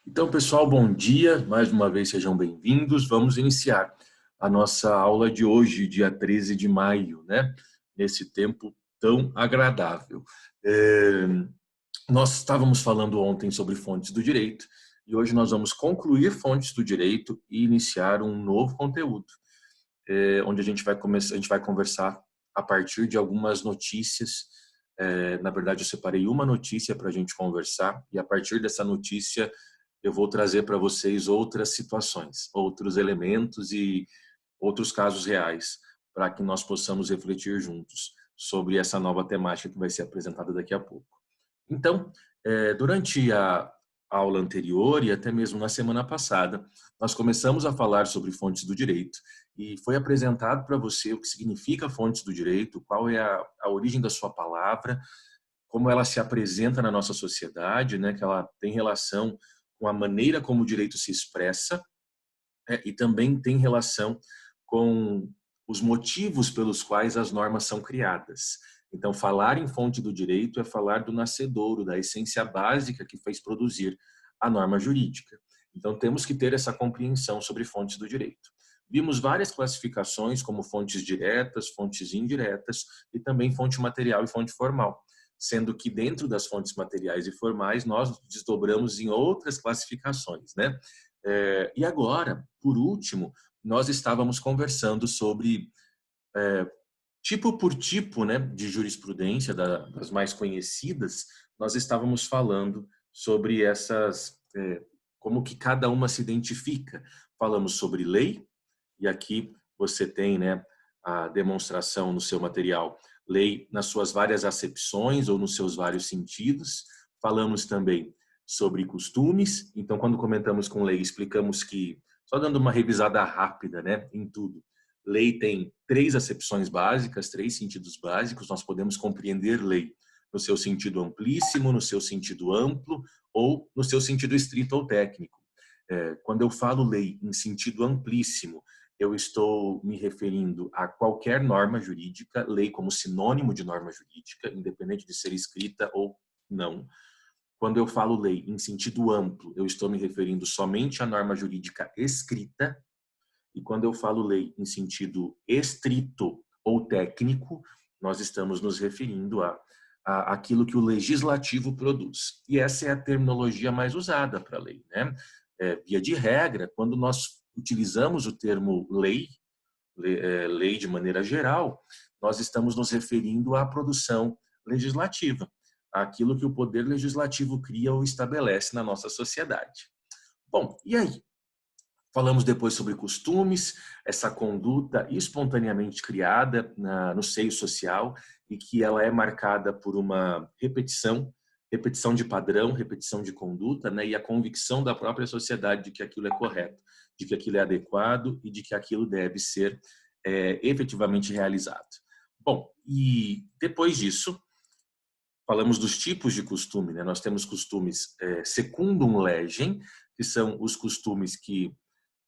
Então, pessoal, bom dia. Mais uma vez, sejam bem-vindos. Vamos iniciar a nossa aula de hoje, dia 13 de maio, né? Nesse tempo tão agradável. Nós estávamos falando ontem sobre fontes do direito e hoje nós vamos concluir fontes do direito e iniciar um novo conteúdo, onde a gente vai conversar a partir de algumas notícias. Na verdade, eu separei uma notícia para a gente conversar e a partir dessa notícia eu vou trazer para vocês outras situações, outros elementos e outros casos reais, para que nós possamos refletir juntos sobre essa nova temática que vai ser apresentada daqui a pouco. Então, durante a aula anterior e até mesmo na semana passada, nós começamos a falar sobre fontes do direito e foi apresentado para você o que significa fontes do direito, qual é a origem da sua palavra, como ela se apresenta na nossa sociedade, né, que ela tem relação com a maneira como o direito se expressa, e também tem relação com os motivos pelos quais as normas são criadas. Então, falar em fonte do direito é falar do nascedouro, da essência básica que fez produzir a norma jurídica. Então, temos que ter essa compreensão sobre fontes do direito. Vimos várias classificações, como fontes diretas, fontes indiretas e também fonte material e fonte formal, sendo que dentro das fontes materiais e formais nós desdobramos em outras classificações, né? E agora, por último, nós estávamos conversando sobre tipo por tipo, né, de jurisprudência das mais conhecidas. Nós estávamos falando sobre essas, como que cada uma se identifica. Falamos sobre lei, e aqui você tem, né, a demonstração no seu material, lei nas suas várias acepções ou nos seus vários sentidos. Falamos também sobre costumes. Então, quando comentamos com lei, explicamos que, só dando uma revisada rápida, né, em tudo, lei tem três acepções básicas, três sentidos básicos. Nós podemos compreender lei no seu sentido amplíssimo, no seu sentido amplo ou no seu sentido estrito ou técnico. Quando eu falo lei em sentido amplíssimo, eu estou me referindo a qualquer norma jurídica, lei como sinônimo de norma jurídica, independente de ser escrita ou não. Quando eu falo lei em sentido amplo, eu estou me referindo somente à norma jurídica escrita. E quando eu falo lei em sentido estrito ou técnico, nós estamos nos referindo a aquilo que o legislativo produz. E essa é a terminologia mais usada para lei, né? Via de regra, quando nós utilizamos o termo lei, lei de maneira geral, nós estamos nos referindo à produção legislativa, àquilo que o poder legislativo cria ou estabelece na nossa sociedade. Bom, e aí? Falamos depois sobre costumes, essa conduta espontaneamente criada no seio social e que ela é marcada por uma repetição de padrão, repetição de conduta, né, e a convicção da própria sociedade de que aquilo é correto, de que aquilo é adequado e de que aquilo deve ser efetivamente realizado. Bom, e depois disso, falamos dos tipos de costume, né? Nós temos costumes secundum legem, que são os costumes que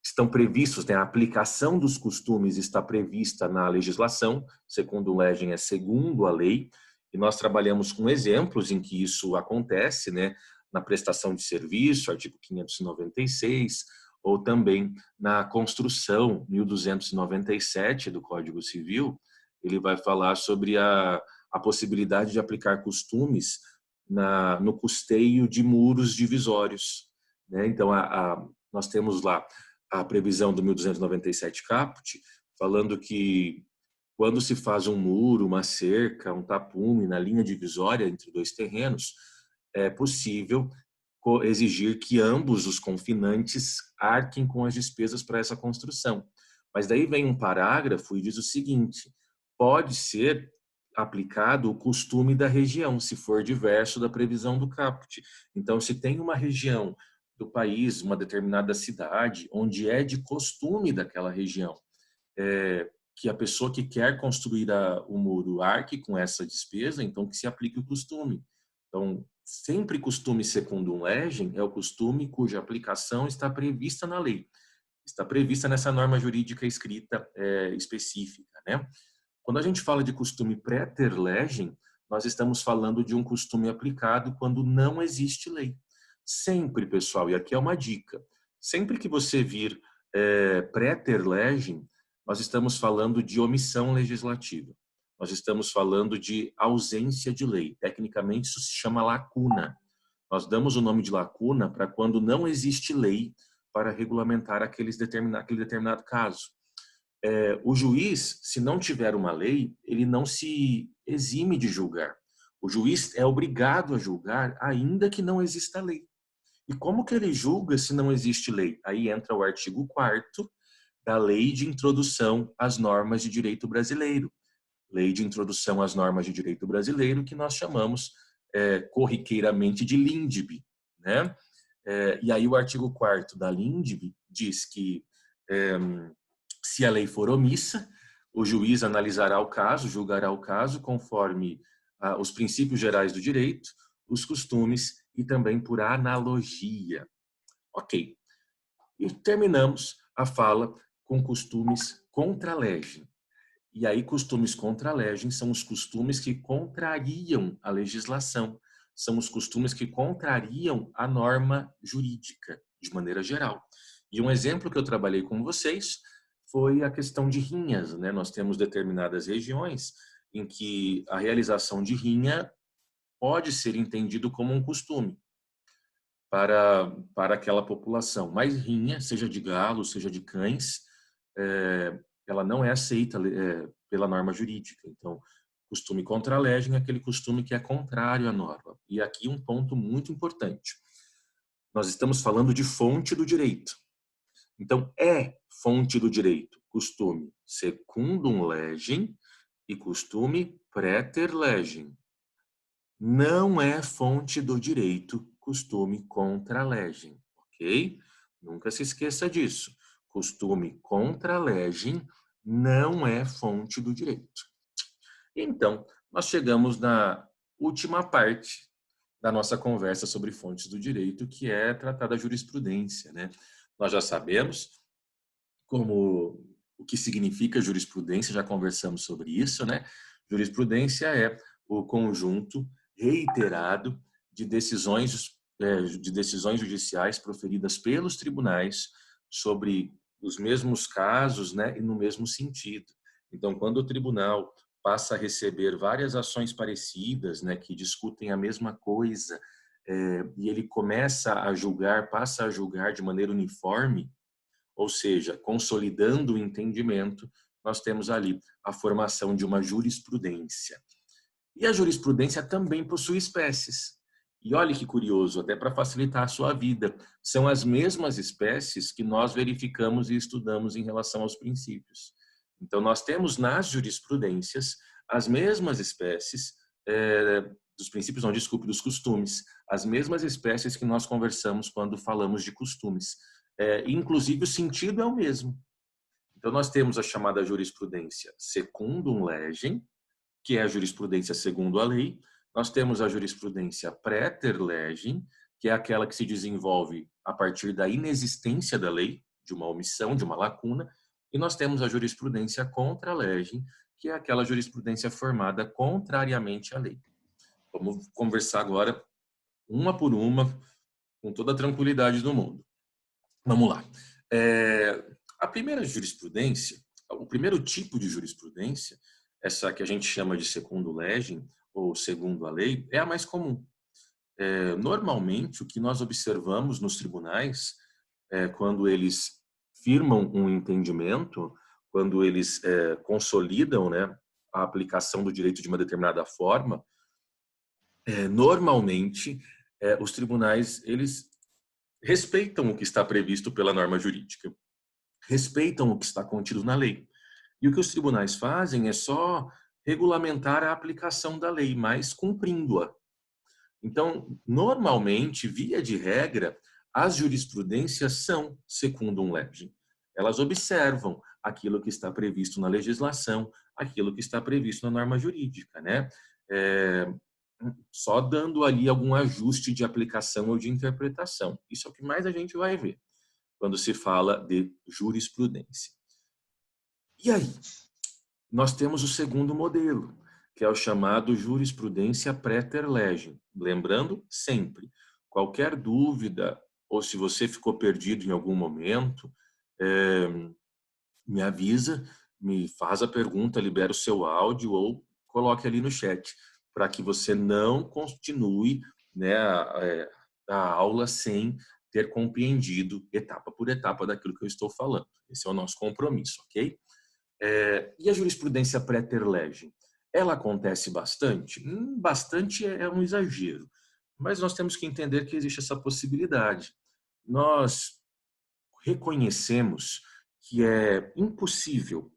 estão previstos, né? A aplicação dos costumes está prevista na legislação, secundum legem é segundo a lei, e nós trabalhamos com exemplos em que isso acontece, né? Na prestação de serviço, artigo 596, ou também na construção, 1297 do Código Civil, ele vai falar sobre a possibilidade de aplicar costumes no custeio de muros divisórios, né? Então, nós temos lá a previsão do 1297 caput, falando que quando se faz um muro, uma cerca, um tapume na linha divisória entre dois terrenos, é possível exigir que ambos os confinantes arquem com as despesas para essa construção. Mas daí vem um parágrafo e diz o seguinte: pode ser aplicado o costume da região, se for diverso da previsão do caput. Então, se tem uma região do país, uma determinada cidade, onde é de costume daquela região, que a pessoa que quer construir o muro arque com essa despesa, então que se aplique o costume. Então, sempre costume secundum legem é o costume cuja aplicação está prevista na lei, está prevista nessa norma jurídica escrita específica, né? Quando a gente fala de costume praeter legem, nós estamos falando de um costume aplicado quando não existe lei. Sempre, pessoal, e aqui é uma dica, sempre que você vir praeter legem, nós estamos falando de omissão legislativa. Nós estamos falando de ausência de lei. Tecnicamente, isso se chama lacuna. Nós damos o nome de lacuna para quando não existe lei para regulamentar aquele determinado caso. O juiz, se não tiver uma lei, ele não se exime de julgar. O juiz é obrigado a julgar, ainda que não exista lei. E como que ele julga se não existe lei? Aí entra o artigo 4º da Lei de Introdução às Normas de Direito Brasileiro. Lei de Introdução às Normas de Direito Brasileiro, que nós chamamos corriqueiramente de LINDB, né? E aí o artigo 4º da LINDB diz que se a lei for omissa, o juiz analisará o caso, julgará o caso conforme os princípios gerais do direito, os costumes e também por analogia. Ok. E terminamos a fala com costumes contra legem. E aí, costumes contra legem são os costumes que contrariam a legislação, são os costumes que contrariam a norma jurídica, de maneira geral. E um exemplo que eu trabalhei com vocês foi a questão de rinhas, né? Nós temos determinadas regiões em que a realização de rinha pode ser entendido como um costume para aquela população. Mas rinha, seja de galo, seja de cães, ela não é aceita pela norma jurídica. Então, costume contra a legem é aquele costume que é contrário à norma. E aqui um ponto muito importante. Nós estamos falando de fonte do direito. Então, é fonte do direito costume secundum legem e costume praeter legem. Não é fonte do direito costume contra legem, ok? Nunca se esqueça disso. Costume contra legem não é fonte do direito. Então, nós chegamos na última parte da nossa conversa sobre fontes do direito, que é tratar da jurisprudência, né? Nós já sabemos o que significa jurisprudência, já conversamos sobre isso, né? Jurisprudência é o conjunto reiterado de decisões judiciais proferidas pelos tribunais sobre os mesmos casos, né, e no mesmo sentido. Então, quando o tribunal passa a receber várias ações parecidas, né, que discutem a mesma coisa, e ele passa a julgar de maneira uniforme, ou seja, consolidando o entendimento, nós temos ali a formação de uma jurisprudência. E a jurisprudência também possui espécies. E olha que curioso, até para facilitar a sua vida, são as mesmas espécies que nós verificamos e estudamos em relação aos princípios. Então, nós temos nas jurisprudências as mesmas espécies dos princípios, não, desculpe, dos costumes, as mesmas espécies que nós conversamos quando falamos de costumes. Inclusive, o sentido é o mesmo. Então, nós temos a chamada jurisprudência secundum legem, que é a jurisprudência segundo a lei. Nós temos a jurisprudência praeter legem, que é aquela que se desenvolve a partir da inexistência da lei, de uma omissão, de uma lacuna. E nós temos a jurisprudência contra legem, que é aquela jurisprudência formada contrariamente à lei. Vamos conversar agora, uma por uma, com toda a tranquilidade do mundo. Vamos lá. A primeira jurisprudência, o primeiro tipo de jurisprudência, essa que a gente chama de secundum legem, ou segundo a lei, é a mais comum. Normalmente, o que nós observamos nos tribunais, quando eles firmam um entendimento, quando eles consolidam, né, a aplicação do direito de uma determinada forma, normalmente, os tribunais, eles respeitam o que está previsto pela norma jurídica, respeitam o que está contido na lei. E o que os tribunais fazem é só regulamentar a aplicação da lei, mas cumprindo-a. Então, normalmente, via de regra, as jurisprudências são secundum legem. Elas observam aquilo que está previsto na legislação, aquilo que está previsto na norma jurídica, né? Só dando ali algum ajuste de aplicação ou de interpretação. Isso é o que mais a gente vai ver quando se fala de jurisprudência. E aí, nós temos o segundo modelo, que é o chamado jurisprudência praeter legem. Lembrando sempre, qualquer dúvida, ou se você ficou perdido em algum momento, me avisa, me faz a pergunta, libera o seu áudio ou coloque ali no chat, para que você não continue, né, a aula sem ter compreendido etapa por etapa daquilo que eu estou falando. Esse é o nosso compromisso, ok? E a jurisprudência preter legem? Ela acontece bastante? Bastante é um exagero, mas nós temos que entender que existe essa possibilidade. Nós reconhecemos que é impossível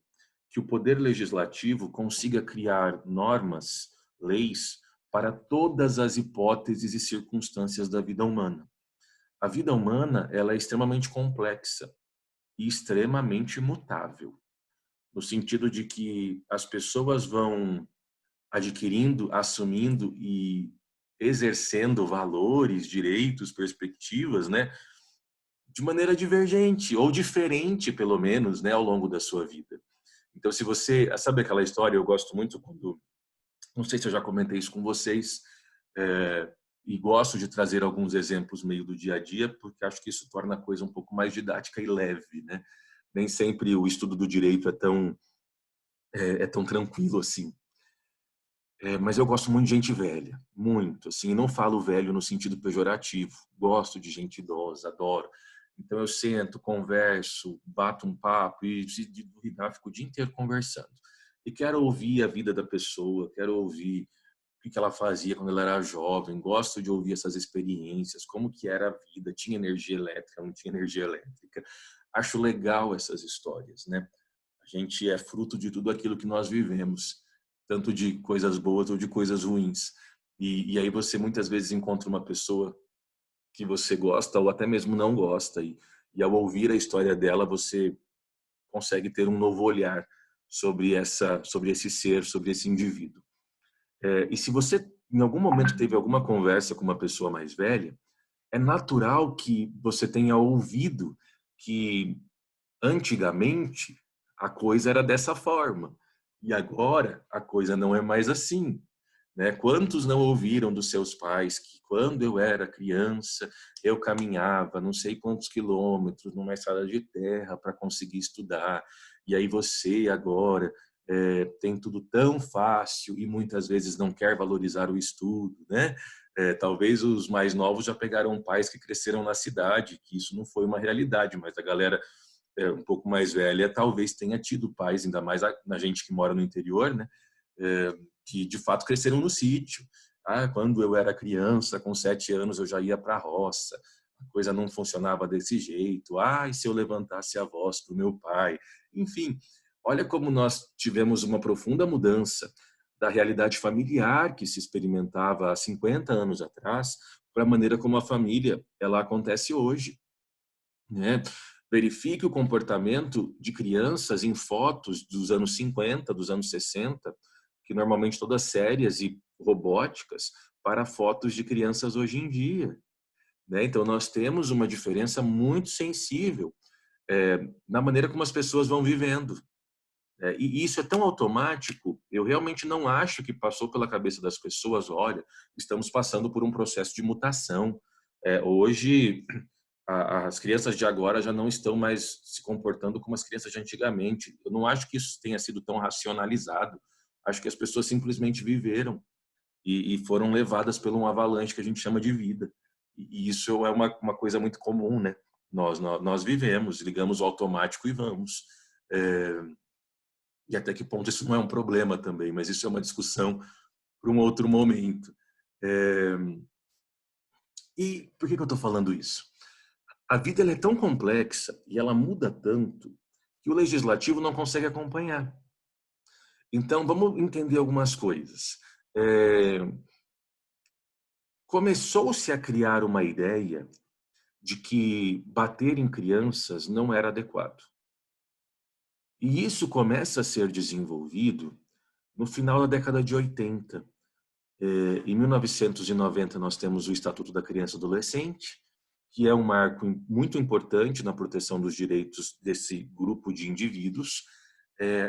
que o Poder Legislativo consiga criar normas, leis, para todas as hipóteses e circunstâncias da vida humana. A vida humana, ela é extremamente complexa e extremamente mutável, no sentido de que as pessoas vão adquirindo, assumindo e exercendo valores, direitos, perspectivas, né, de maneira divergente ou diferente, pelo menos, né, ao longo da sua vida. Então, se você, sabe aquela história, eu gosto muito quando, não sei se eu já comentei isso com vocês, e gosto de trazer alguns exemplos meio do dia a dia, porque acho que isso torna a coisa um pouco mais didática e leve, né? Nem sempre o estudo do direito é tão tranquilo assim. Mas eu gosto muito de gente velha, muito, assim, não falo velho no sentido pejorativo, gosto de gente idosa, adoro. Então eu sento, converso, bato um papo e se duvidar fico o dia inteiro conversando. E quero ouvir a vida da pessoa, quero ouvir o que ela fazia quando ela era jovem, gosto de ouvir essas experiências, como que era a vida, tinha energia elétrica, não tinha energia elétrica. Acho legal essas histórias, né? A gente é fruto de tudo aquilo que nós vivemos, tanto de coisas boas ou de coisas ruins. E aí você muitas vezes encontra uma pessoa que você gosta ou até mesmo não gosta e ao ouvir a história dela você consegue ter um novo olhar sobre esse ser, sobre esse indivíduo. E se você em algum momento teve alguma conversa com uma pessoa mais velha, é natural que você tenha ouvido que antigamente a coisa era dessa forma e agora a coisa não é mais assim, né? Quantos não ouviram dos seus pais que quando eu era criança eu caminhava não sei quantos quilômetros numa estrada de terra para conseguir estudar e aí você agora tem tudo tão fácil e muitas vezes não quer valorizar o estudo, né? Talvez os mais novos já pegaram pais que cresceram na cidade, que isso não foi uma realidade, mas a galera um pouco mais velha talvez tenha tido pais, ainda mais na gente que mora no interior, né? Que de fato cresceram no sítio. Quando eu era criança, com 7 anos, eu já ia para a roça. A coisa não funcionava desse jeito. E se eu levantasse a voz para o meu pai? Enfim, olha como nós tivemos uma profunda mudança da realidade familiar que se experimentava há 50 anos atrás para a maneira como a família ela acontece hoje, né? Verifique o comportamento de crianças em fotos dos anos 50, dos anos 60, que normalmente todas sérias e robóticas, para fotos de crianças hoje em dia, né? Então nós temos uma diferença muito sensível na maneira como as pessoas vão vivendo. E isso é tão automático, eu realmente não acho que passou pela cabeça das pessoas, olha, estamos passando por um processo de mutação. Hoje as crianças de agora já não estão mais se comportando como as crianças de antigamente. Eu não acho que isso tenha sido tão racionalizado. Acho que as pessoas simplesmente viveram e foram levadas por um avalanche que a gente chama de vida. E isso é uma coisa muito comum, né? Nós vivemos, ligamos o automático e vamos. E até que ponto isso não é um problema também, mas isso é uma discussão para um outro momento. E por que eu estou falando isso? A vida ela é tão complexa e ela muda tanto que o legislativo não consegue acompanhar. Então, vamos entender algumas coisas. Começou-se a criar uma ideia de que bater em crianças não era adequado. E isso começa a ser desenvolvido no final da década de 80. Em 1990, nós temos o Estatuto da Criança e do Adolescente, que é um marco muito importante na proteção dos direitos desse grupo de indivíduos.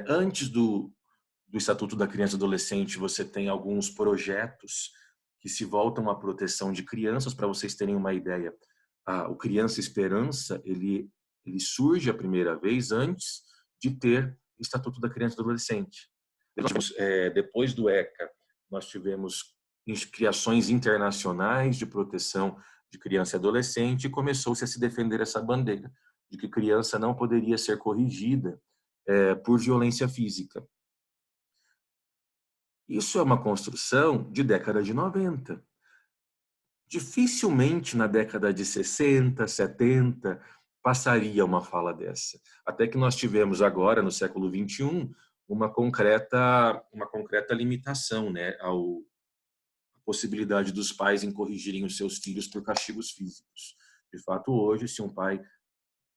Antes do Estatuto da Criança e do Adolescente, você tem alguns projetos que se voltam à proteção de crianças. Para vocês terem uma ideia, o Criança Esperança, ele surge a primeira vez antes de ter Estatuto da Criança e do Adolescente. Depois do ECA, nós tivemos criações internacionais de proteção de criança e adolescente, e começou-se a se defender essa bandeira de que criança não poderia ser corrigida por violência física. Isso é uma construção de década de 90. Dificilmente na década de 60, 70, passaria uma fala dessa. Até que nós tivemos agora, no século XXI, uma concreta limitação, né, a possibilidade dos pais em corrigirem os seus filhos por castigos físicos. De fato, hoje, se um pai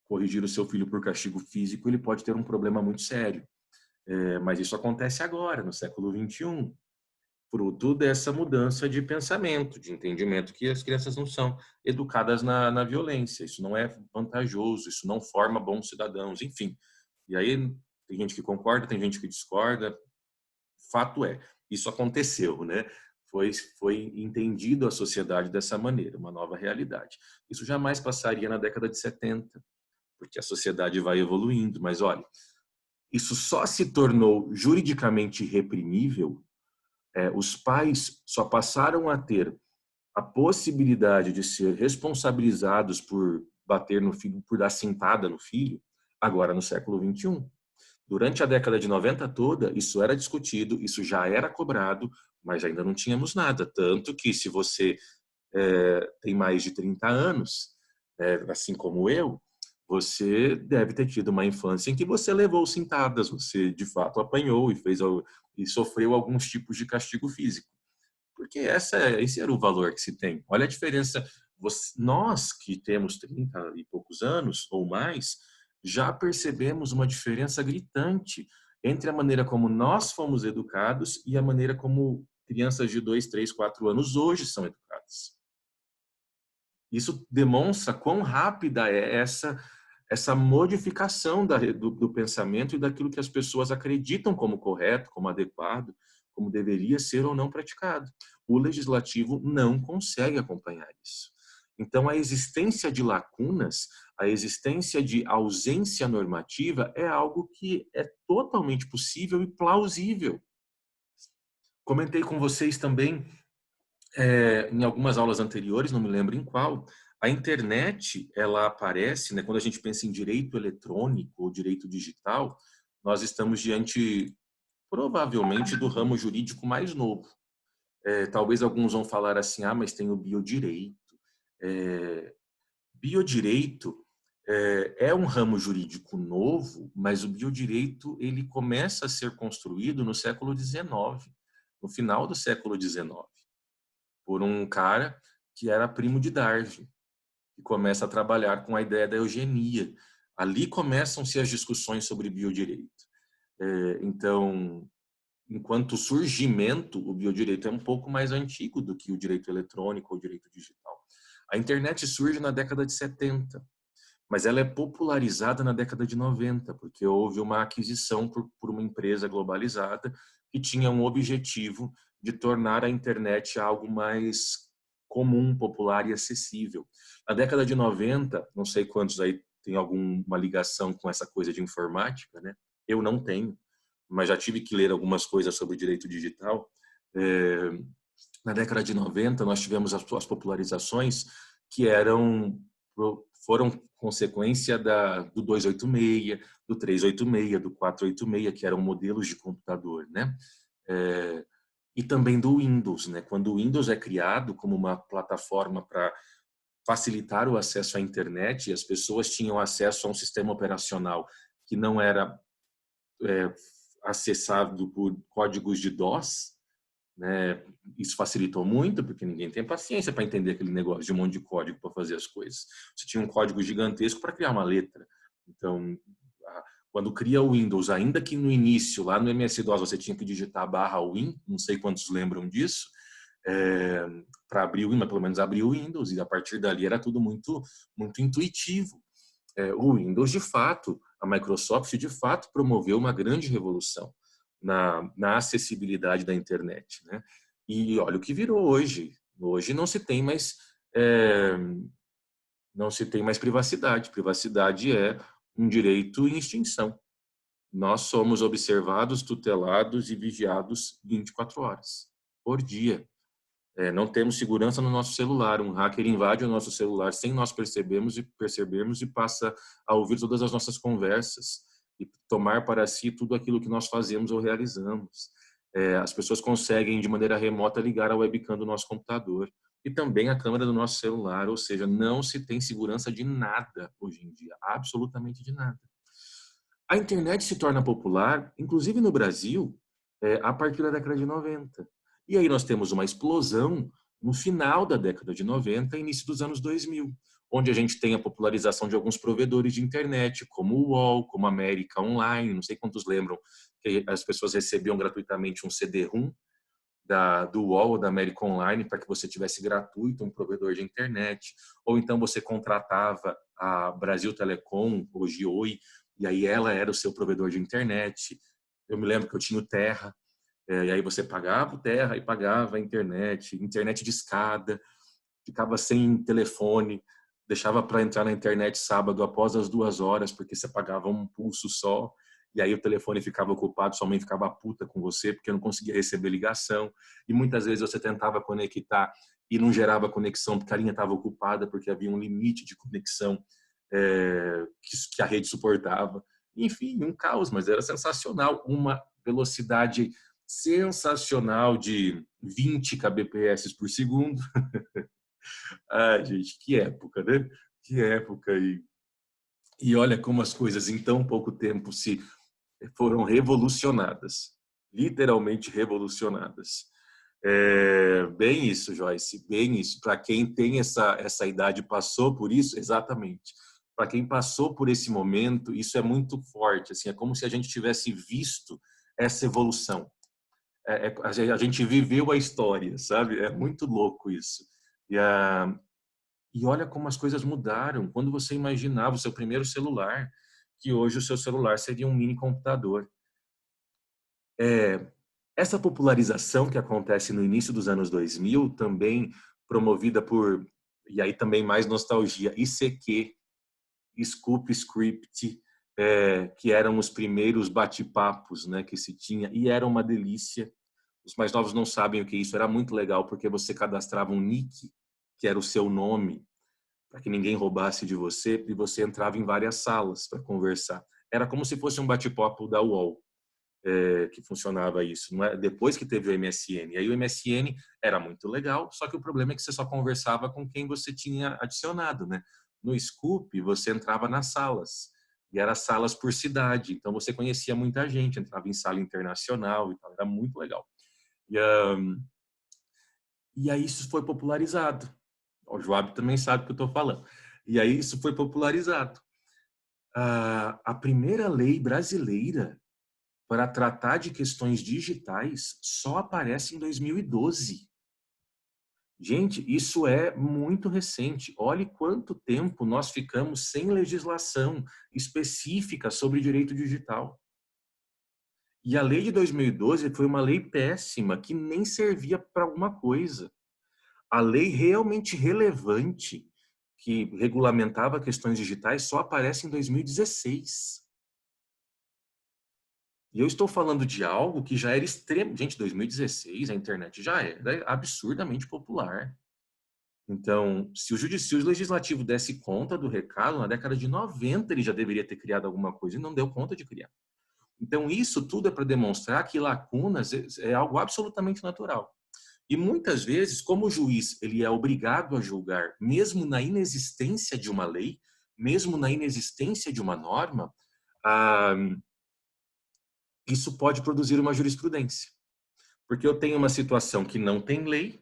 corrigir o seu filho por castigo físico, ele pode ter um problema muito sério. Mas isso acontece agora, no século XXI, fruto dessa mudança de pensamento, de entendimento que as crianças não são educadas na violência. Isso não é vantajoso, isso não forma bons cidadãos, enfim. E aí tem gente que concorda, tem gente que discorda. Fato é, isso aconteceu, né? Foi entendido a sociedade dessa maneira, uma nova realidade. Isso jamais passaria na década de 70, porque a sociedade vai evoluindo. Mas olha, isso só se tornou juridicamente reprimível. Os pais só passaram a ter a possibilidade de ser responsabilizados por bater no filho, por dar cintada no filho, agora no século XXI. Durante a década de 90 toda, isso era discutido, isso já era cobrado, mas ainda não tínhamos nada. Tanto que, se você tem mais de 30 anos, assim como eu, você deve ter tido uma infância em que você levou cintadas, você de fato apanhou e sofreu alguns tipos de castigo físico. Porque esse era o valor que se tem. Olha a diferença. Nós que temos 30 e poucos anos ou mais, já percebemos uma diferença gritante entre a maneira como nós fomos educados e a maneira como crianças de 2, 3, 4 anos hoje são educadas. Isso demonstra quão rápida é essa modificação do pensamento e daquilo que as pessoas acreditam como correto, como adequado, como deveria ser ou não praticado. O legislativo não consegue acompanhar isso. Então, a existência de lacunas, a existência de ausência normativa é algo que é totalmente possível e plausível. Comentei com vocês também, em algumas aulas anteriores, não me lembro em qual, a internet, ela aparece, né, quando a gente pensa em direito eletrônico ou direito digital, nós estamos diante, provavelmente, do ramo jurídico mais novo. Talvez alguns vão falar assim, mas tem o biodireito. Biodireito é um ramo jurídico novo, mas o biodireito ele começa a ser construído no século XIX, no final do século XIX, por um cara que era primo de Darwin, que começa a trabalhar com a ideia da eugenia. Ali começam-se as discussões sobre biodireito. Então, enquanto surgimento, o biodireito é um pouco mais antigo do que o direito eletrônico ou o direito digital. A internet surge na década de 70, mas ela é popularizada na década de 90, porque houve uma aquisição por uma empresa globalizada que tinha um objetivo de tornar a internet algo mais comum, popular e acessível. Na década de 90, não sei quantos aí tem alguma ligação com essa coisa de informática, né? Eu não tenho, mas já tive que ler algumas coisas sobre direito digital. Na década de 90, nós tivemos as popularizações que foram consequência do 286, do 386, do 486, que eram modelos de computador, né? E também do Windows, né? Quando o Windows é criado como uma plataforma para facilitar o acesso à internet, e as pessoas tinham acesso a um sistema operacional que não era acessado por códigos de DOS, né? Isso facilitou muito, porque ninguém tem paciência para entender aquele negócio de um monte de código para fazer as coisas. Você tinha um código gigantesco para criar uma letra. Então, quando cria o Windows, ainda que no início, lá no MS-DOS, você tinha que digitar /win, não sei quantos lembram disso, para abrir o Windows, mas pelo menos abrir o Windows, e a partir dali era tudo muito, muito intuitivo. O Windows, de fato, a Microsoft, de fato, promoveu uma grande revolução na acessibilidade da internet, né? E olha o que virou hoje. Hoje é, não se tem mais privacidade. Privacidade é um direito em extinção. Nós somos observados, tutelados e vigiados 24 horas por dia. Não temos segurança no nosso celular. Um hacker invade o nosso celular sem nós percebermos e passa a ouvir todas as nossas conversas e tomar para si tudo aquilo que nós fazemos ou realizamos. As pessoas conseguem, de maneira remota, ligar a webcam do nosso computador e também a câmera do nosso celular. Ou seja, não se tem segurança de nada hoje em dia, absolutamente de nada. A internet se torna popular, inclusive no Brasil, a partir da década de 90. E aí nós temos uma explosão no final da década de 90 e início dos anos 2000, onde a gente tem a popularização de alguns provedores de internet, como o UOL, como a América Online, não sei quantos lembram que as pessoas recebiam gratuitamente um CD-ROM do UOL ou da América Online para que você tivesse gratuito um provedor de internet, ou então você contratava a Brasil Telecom, hoje Oi, e aí ela era o seu provedor de internet. Eu me lembro que eu tinha o Terra, e aí você pagava o Terra e pagava a internet de escada, ficava sem telefone, deixava para entrar na internet sábado após as 2 horas, porque você pagava um pulso só, e aí o telefone ficava ocupado, sua mãe ficava puta com você, porque não conseguia receber ligação, e muitas vezes você tentava conectar e não gerava conexão, porque a linha estava ocupada, porque havia um limite de conexão que a rede suportava. Enfim, um caos, mas era sensacional, uma velocidade sensacional de 20 kbps por segundo. Ah, gente, que época, né? Que época. E olha como as coisas em tão pouco tempo se foram revolucionadas. Literalmente revolucionadas. Bem isso, Joyce, bem isso. Para quem tem essa idade, passou por isso, exatamente. Para quem passou por esse momento, isso é muito forte. Assim, é como se a gente tivesse visto essa evolução. A gente viveu a história, sabe? É muito louco isso. E olha como as coisas mudaram. Quando você imaginava o seu primeiro celular, que hoje o seu celular seria um mini computador. Essa popularização que acontece no início dos anos 2000, também promovida por, e aí também mais nostalgia, ICQ, Scoop Script, que eram os primeiros bate-papos, né, que se tinha, e era uma delícia. Os mais novos não sabem o que é isso, era muito legal, porque você cadastrava um nick, que era o seu nome, para que ninguém roubasse de você, e você entrava em várias salas para conversar. Era como se fosse um bate-papo da UOL, que funcionava isso. Não é? Depois que teve o MSN. E aí o MSN era muito legal, só que o problema é que você só conversava com quem você tinha adicionado, né? No Scoop, você entrava nas salas, e era salas por cidade, então você conhecia muita gente, entrava em sala internacional e tal, era muito legal. E aí isso foi popularizado. O Joab também sabe o que eu estou falando. E aí isso foi popularizado. A primeira lei brasileira para tratar de questões digitais só aparece em 2012. Gente, isso é muito recente. Olhe quanto tempo nós ficamos sem legislação específica sobre direito digital. E a lei de 2012 foi uma lei péssima, que nem servia para alguma coisa. A lei realmente relevante, que regulamentava questões digitais, só aparece em 2016. E eu estou falando de algo que já era extremo. Gente, 2016, a internet já era absurdamente popular. Então, se o legislativo desse conta do recado, na década de 90 ele já deveria ter criado alguma coisa e não deu conta de criar. Então, isso tudo é para demonstrar que lacunas é algo absolutamente natural. E muitas vezes, como o juiz ele é obrigado a julgar, mesmo na inexistência de uma lei, mesmo na inexistência de uma norma, isso pode produzir uma jurisprudência. Porque eu tenho uma situação que não tem lei,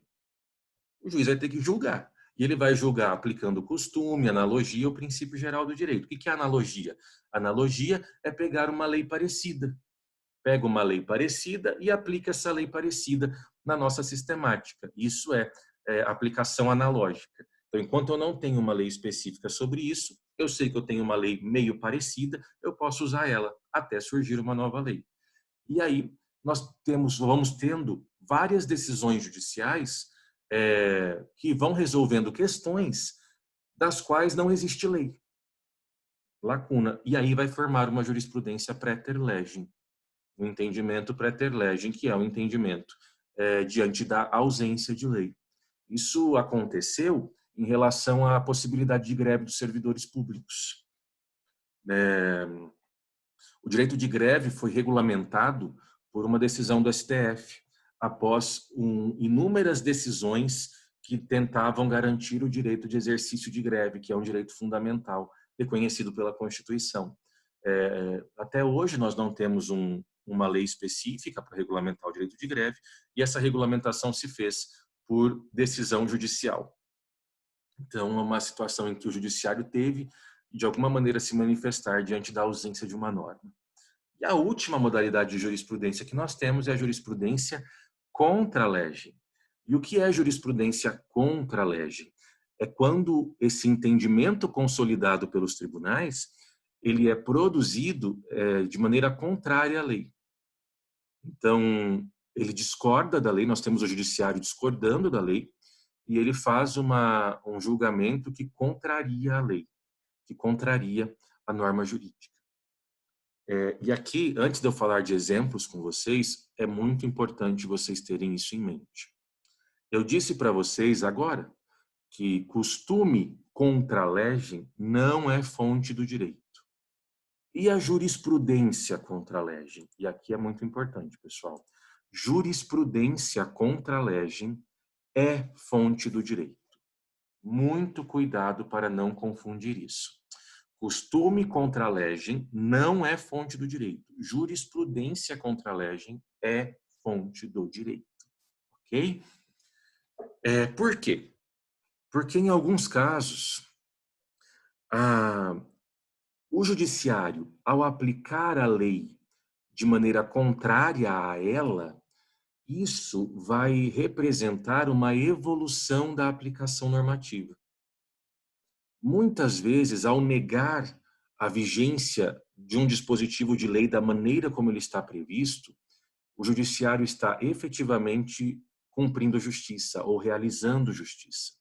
o juiz vai ter que julgar. E ele vai julgar aplicando costume, analogia ou princípio geral do direito. O que é analogia? Analogia é pegar uma lei parecida. Pega uma lei parecida e aplica essa lei parecida na nossa sistemática. Isso é aplicação analógica. Então, enquanto eu não tenho uma lei específica sobre isso, eu sei que eu tenho uma lei meio parecida, eu posso usar ela até surgir uma nova lei. E aí nós vamos tendo várias decisões judiciais que vão resolvendo questões das quais não existe lei, lacuna. E aí vai formar uma jurisprudência praeter legem, um entendimento praeter legem, que é um entendimento diante da ausência de lei. Isso aconteceu em relação à possibilidade de greve dos servidores públicos. O direito de greve foi regulamentado por uma decisão do STF, após inúmeras decisões que tentavam garantir o direito de exercício de greve, que é um direito fundamental, reconhecido pela Constituição. Até hoje nós não temos uma lei específica para regulamentar o direito de greve, e essa regulamentação se fez por decisão judicial. Então, é uma situação em que o judiciário teve, de alguma maneira, se manifestar diante da ausência de uma norma. E a última modalidade de jurisprudência que nós temos é a jurisprudência contra legem. E o que é jurisprudência contra legem? É quando esse entendimento consolidado pelos tribunais, ele é produzido de maneira contrária à lei. Então, ele discorda da lei, nós temos o judiciário discordando da lei, e ele faz um julgamento que contraria a lei, que contraria a norma jurídica. E aqui, antes de eu falar de exemplos com vocês, é muito importante vocês terem isso em mente. Eu disse para vocês agora que costume contra legem não é fonte do direito. E a jurisprudência contra legem? E aqui é muito importante, pessoal. Jurisprudência contra legem é fonte do direito. Muito cuidado para não confundir isso. Costume contra legem não é fonte do direito. Jurisprudência contra legem é fonte do direito. Ok? Por quê? Porque em alguns casos, o judiciário, ao aplicar a lei de maneira contrária a ela, isso vai representar uma evolução da aplicação normativa. Muitas vezes, ao negar a vigência de um dispositivo de lei da maneira como ele está previsto, o judiciário está efetivamente cumprindo justiça ou realizando justiça.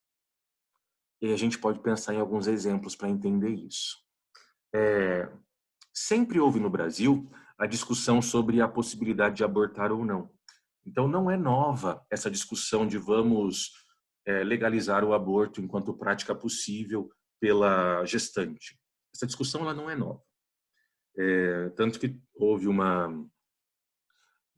E a gente pode pensar em alguns exemplos para entender isso. Sempre houve no Brasil a discussão sobre a possibilidade de abortar ou não. Então, não é nova essa discussão de vamos legalizar o aborto enquanto prática possível pela gestante. Essa discussão ela não é nova. Tanto que houve uma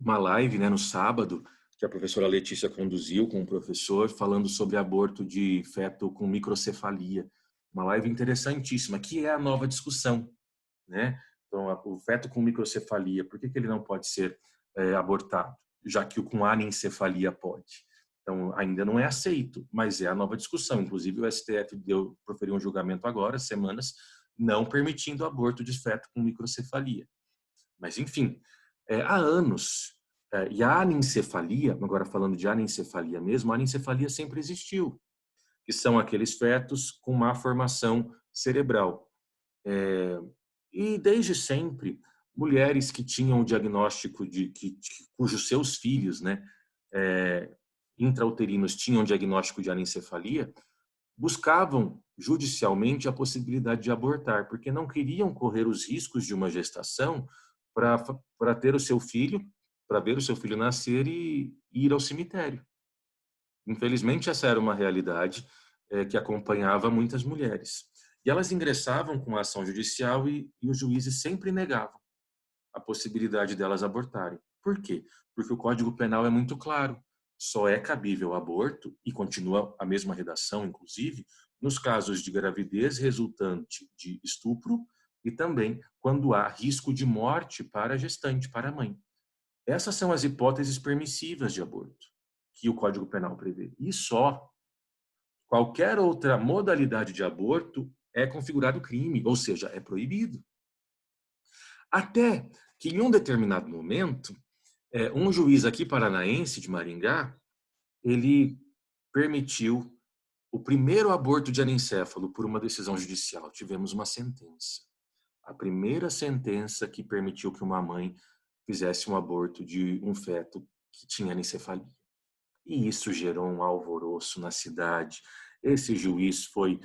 live, né, no sábado, que a professora Letícia conduziu com um professor, falando sobre aborto de feto com microcefalia. Uma live interessantíssima, que é a nova discussão, né? Então, o feto com microcefalia, por que ele não pode ser abortado, já que o com anencefalia pode? Então, ainda não é aceito, mas é a nova discussão. Inclusive, o STF proferiu um julgamento agora, semanas, não permitindo o aborto de feto com microcefalia. Mas, enfim, há anos. E a anencefalia, agora falando de anencefalia mesmo, a anencefalia sempre existiu, que são aqueles fetos com má formação cerebral. E desde sempre, mulheres que tinham o diagnóstico cujos seus filhos, né, intrauterinos tinham diagnóstico de anencefalia, buscavam judicialmente a possibilidade de abortar, porque não queriam correr os riscos de uma gestação para ter o seu filho, para ver o seu filho nascer e ir ao cemitério. Infelizmente, essa era uma realidade que acompanhava muitas mulheres. E elas ingressavam com a ação judicial e os juízes sempre negavam a possibilidade delas abortarem. Por quê? Porque o Código Penal é muito claro. Só é cabível aborto, e continua a mesma redação, inclusive, nos casos de gravidez resultante de estupro e também quando há risco de morte para a gestante, para a mãe. Essas são as hipóteses permissivas de aborto que o Código Penal prevê. E só. Qualquer outra modalidade de aborto é configurado crime, ou seja, é proibido. Até que em um determinado momento, um juiz aqui paranaense de Maringá, ele permitiu o primeiro aborto de anencéfalo por uma decisão judicial. Tivemos uma sentença. A primeira sentença que permitiu que uma mãe fizesse um aborto de um feto que tinha anencefalia. E isso gerou um alvoroço na cidade. Esse juiz foi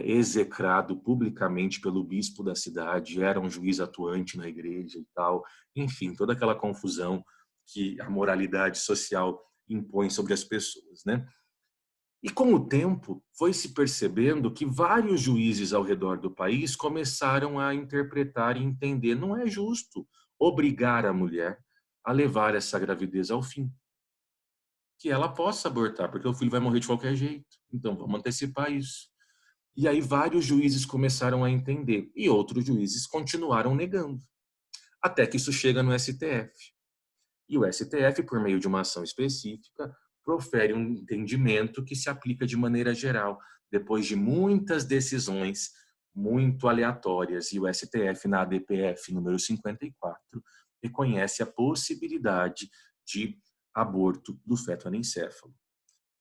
execrado publicamente pelo bispo da cidade, era um juiz atuante na igreja e tal. Enfim, toda aquela confusão que a moralidade social impõe sobre as pessoas, né? E com o tempo, foi se percebendo que vários juízes ao redor do país começaram a interpretar e entender: não é justo obrigar a mulher a levar essa gravidez ao fim, que ela possa abortar, porque o filho vai morrer de qualquer jeito. Então, vamos antecipar isso. E aí vários juízes começaram a entender e outros juízes continuaram negando, até que isso chega no STF. E o STF, por meio de uma ação específica, profere um entendimento que se aplica de maneira geral, depois de muitas decisões muito aleatórias. E o STF, na ADPF número 54, reconhece a possibilidade de aborto do feto anencefalo.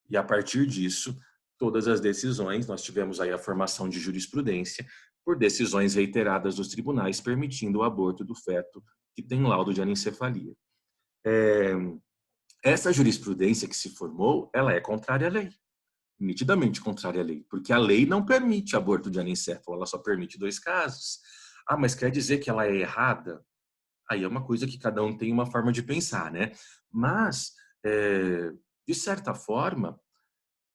E a partir disso, todas as decisões, nós tivemos aí a formação de jurisprudência por decisões reiteradas dos tribunais permitindo o aborto do feto que tem laudo de anencefalia. Essa jurisprudência que se formou, ela é contrária à lei, nitidamente contrária à lei, porque a lei não permite aborto de anencefalo, ela só permite 2 casos. Ah, mas quer dizer que ela é errada? Aí é uma coisa que cada um tem uma forma de pensar, né? Mas, de certa forma,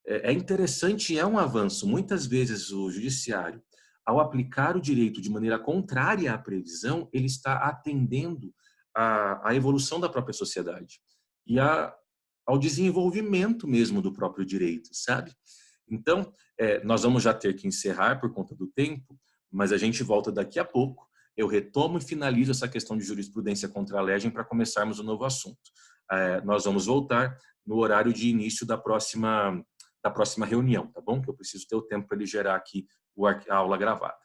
é interessante e é um avanço. Muitas vezes o judiciário, ao aplicar o direito de maneira contrária à previsão, ele está atendendo à evolução da própria sociedade e ao desenvolvimento mesmo do próprio direito, sabe? Então, nós vamos já ter que encerrar por conta do tempo, mas a gente volta daqui a pouco. Eu retomo e finalizo essa questão de jurisprudência contra a legem para começarmos um novo assunto. Nós vamos voltar no horário de início da próxima reunião, tá bom? Que eu preciso ter o tempo para ele gerar aqui a aula gravada.